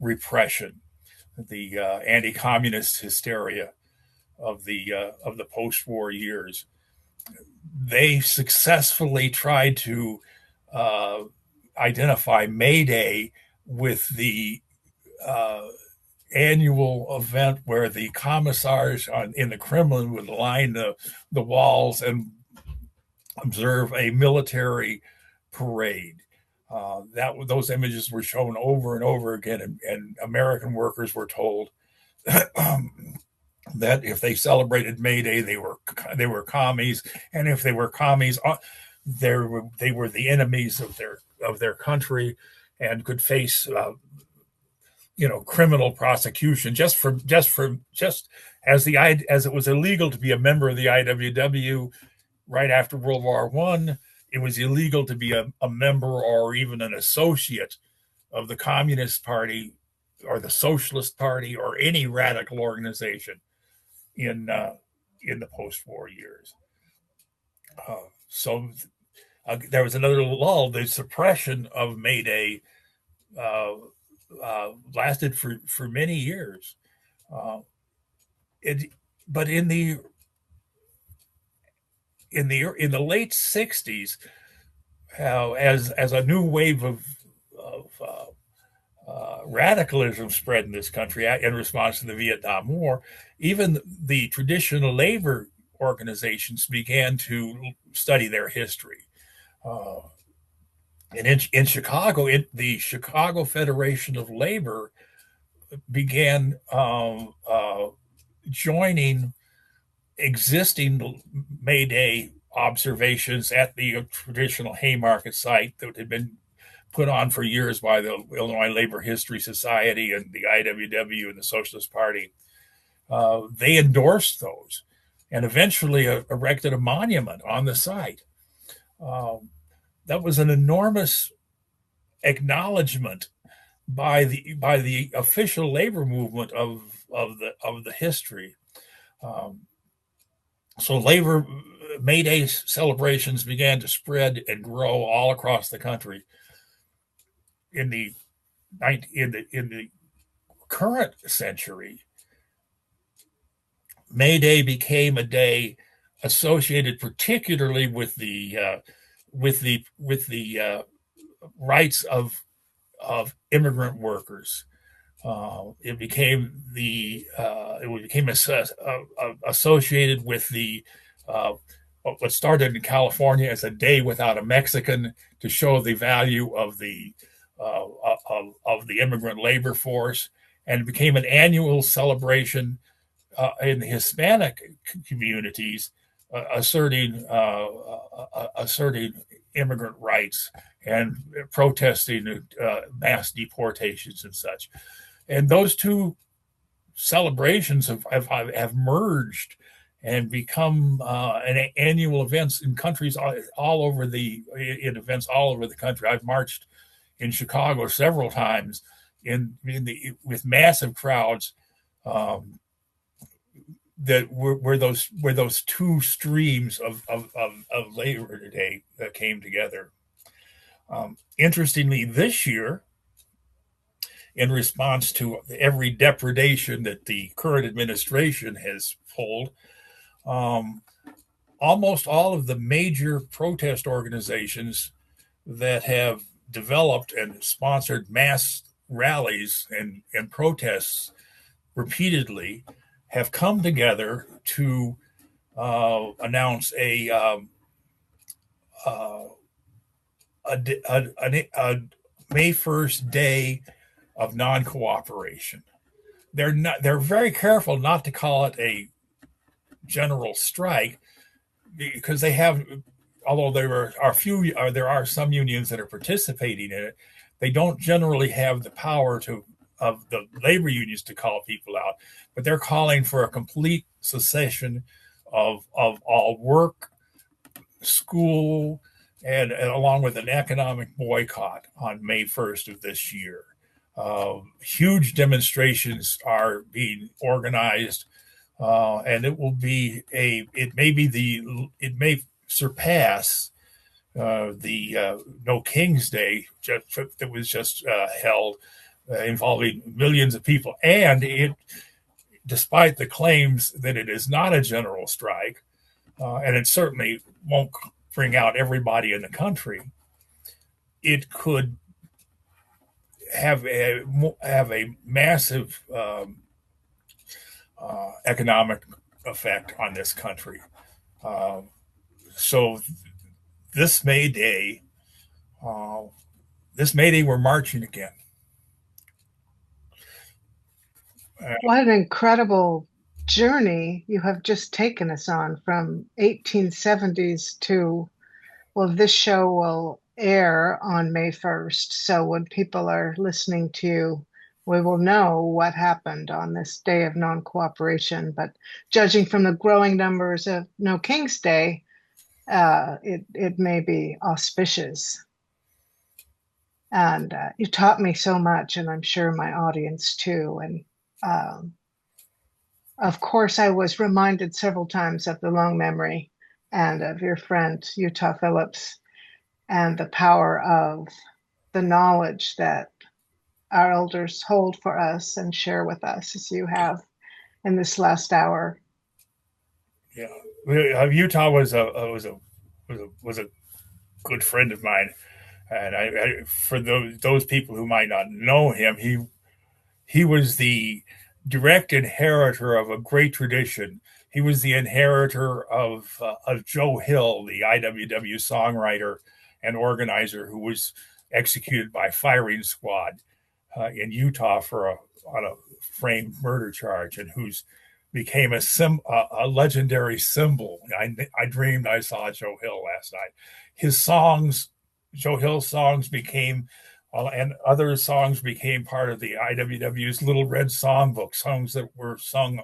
[SPEAKER 3] repression, the anti-communist hysteria of the post-war years. They successfully tried to identify May Day with the annual event where the commissars in the Kremlin would line the walls and observe a military parade. Those images were shown over and over again, and American workers were told that if they celebrated May Day, they were commies, and if they were commies, they were the enemies of their country, and could face criminal prosecution just as it was illegal to be a member of the IWW right after World War I. It was illegal to be a member or even an associate of the Communist Party or the Socialist Party or any radical organization in the post-war years. So there was another lull. The suppression of May Day lasted for many years. But in the late 60s, as a new wave of radicalism spread in this country in response to the Vietnam War, even the traditional labor organizations began to study their history. And in Chicago, the Chicago Federation of Labor began joining existing May Day observations at the traditional Haymarket site that had been put on for years by the Illinois Labor History Society and the IWW and the Socialist Party. They endorsed those and eventually erected a monument on the site. That was an enormous acknowledgement by the official labor movement of the history. So labor May Day celebrations began to spread and grow all across the country. In the current century, May Day became a day associated particularly with the rights of immigrant workers. It became associated with the what started in California as a day without a Mexican to show the value of the immigrant labor force, and it became an annual celebration in the Hispanic communities, asserting immigrant rights and protesting mass deportations and such. And those two celebrations have merged and become annual events in countries all over events all over the country. I've marched in Chicago several times with massive crowds. That where those two streams of Labor Day came together. Interestingly, this year, in response to every depredation that the current administration has pulled, almost all of the major protest organizations that have developed and sponsored mass rallies and protests repeatedly have come together to announce a May 1st day of non-cooperation. They're very careful not to call it a general strike, because they have, although there are some unions that are participating in it, they don't generally have the power of the labor unions to call people out, but they're calling for a complete cessation of all work, school, and along with an economic boycott on May 1st of this year. Huge demonstrations are being organized, and it may surpass the No King's Day that was just held, involving millions of people. And despite the claims that it is not a general strike, and it certainly won't bring out everybody in the country, it could have a massive economic effect on this country. So this May Day, we're marching again.
[SPEAKER 1] What an incredible journey you have just taken us on from 1870s to, well, this show will air on May 1st. So when people are listening to you, we will know what happened on this day of non-cooperation. But judging from the growing numbers of No King's Day, it may be auspicious. And you taught me so much, and I'm sure my audience too. And of course, I was reminded several times of the long memory and of your friend, Utah Phillips, and the power of the knowledge that our elders hold for us and share with us, as you have in this last hour.
[SPEAKER 3] Yeah, Utah was a good friend of mine, and for those people who might not know him, he was the direct inheritor of a great tradition. He was the inheritor of Joe Hill, the IWW songwriter and organizer who was executed by firing squad in Utah on a framed murder charge, and who's became a legendary symbol. I dreamed I saw Joe Hill last night. His songs, Joe Hill's songs, and other songs became part of the IWW's Little Red Songbook, songs that were sung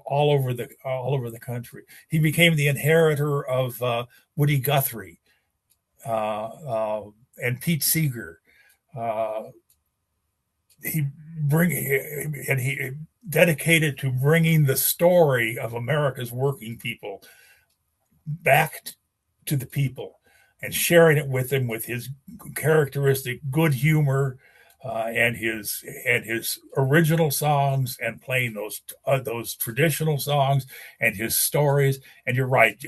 [SPEAKER 3] all over the country. He became the inheritor of Woody Guthrie and Pete Seeger. he dedicated to bringing the story of America's working people back to the people and sharing it with them with his characteristic good humor, and his original songs, and playing those traditional songs and his stories. And you're right,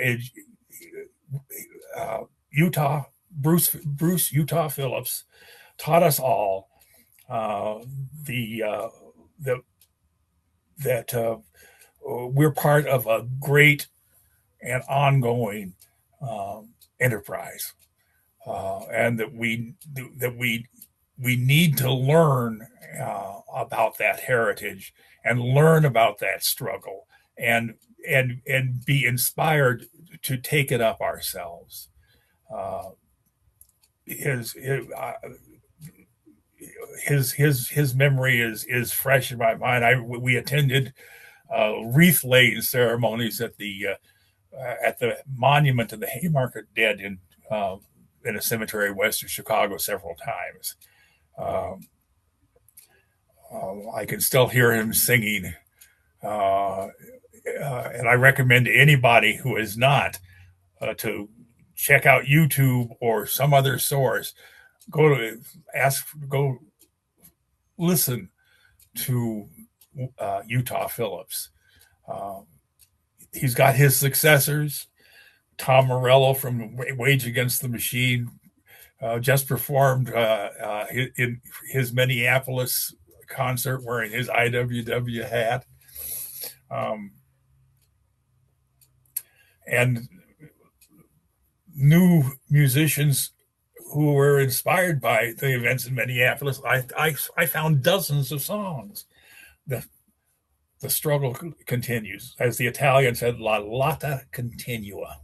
[SPEAKER 3] Utah Bruce Utah Phillips taught us all the that we're part of a great and ongoing enterprise, and that we need to learn about that heritage and learn about that struggle, and be inspired to take it up ourselves. Uh, his, his memory is fresh in my mind. We attended wreath laying ceremonies at the monument to the Haymarket Dead in a cemetery west of Chicago several times. I can still hear him singing, and I recommend to anybody who is not to check out YouTube or some other source. Go listen to Utah Phillips. He's got his successors. Tom Morello from Wage Against the Machine just performed in his Minneapolis concert wearing his IWW hat. And new musicians who were inspired by the events in Minneapolis. I found dozens of songs. The struggle continues. As the Italians said, la lotta continua.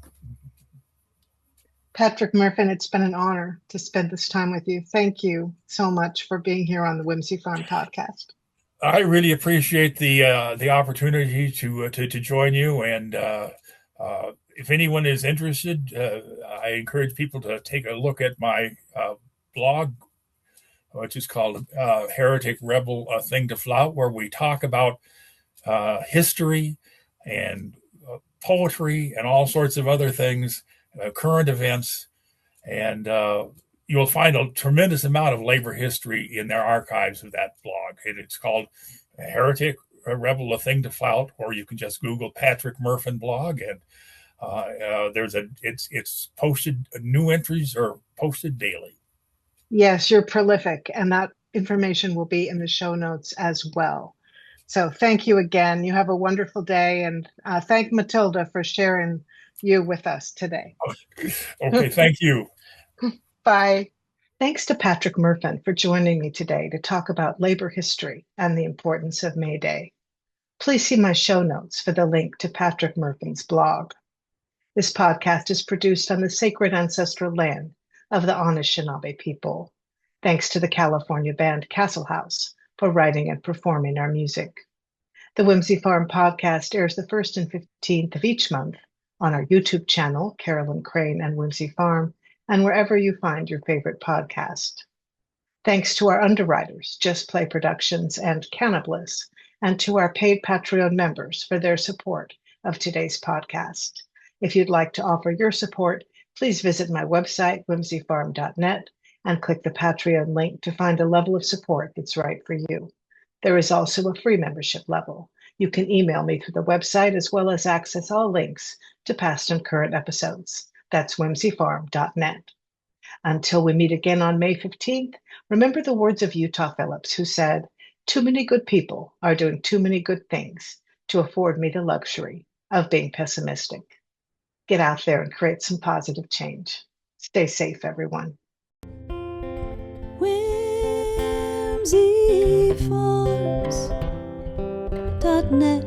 [SPEAKER 1] Patrick Murfin, it's been an honor to spend this time with you. Thank you so much for being here on the Whimsy Farm podcast.
[SPEAKER 3] I really appreciate the opportunity to join you, and if anyone is interested, I encourage people to take a look at my blog, which is called Heretic Rebel, A Thing to Flout, where we talk about history and poetry and all sorts of other things, current events, and you'll find a tremendous amount of labor history in their archives of that blog. It's called Heretic Rebel, A Thing to Flout, or you can just Google Patrick Murfin blog, and it's posted. New entries are posted daily.
[SPEAKER 1] Yes, you're prolific, and that information will be in the show notes as well. So thank you again. You have a wonderful day, and thank Matilda for sharing you with us today.
[SPEAKER 3] Okay, thank you.
[SPEAKER 1] Bye. Thanks to Patrick Murfin for joining me today to talk about labor history and the importance of May Day. Please see my show notes for the link to Patrick Murfin's blog. This podcast is produced on the sacred ancestral land of the Anishinaabe people. Thanks to the California band Castle House for writing and performing our music. The Whimsy Farm podcast airs the 1st and 15th of each month on our YouTube channel, Carolyn Crane and Whimsy Farm, and wherever you find your favorite podcast. Thanks to our underwriters, Just Play Productions and Cannabliss, and to our paid Patreon members for their support of today's podcast. If you'd like to offer your support, please visit my website, whimsyfarm.net, and click the Patreon link to find a level of support that's right for you. There is also a free membership level. You can email me through the website as well as access all links to past and current episodes. That's whimsyfarm.net. Until we meet again on May 15th, remember the words of Utah Phillips, who said, "Too many good people are doing too many good things to afford me the luxury of being pessimistic." Get out there and create some positive change. Stay safe, everyone.
[SPEAKER 2] whimsyfarms.net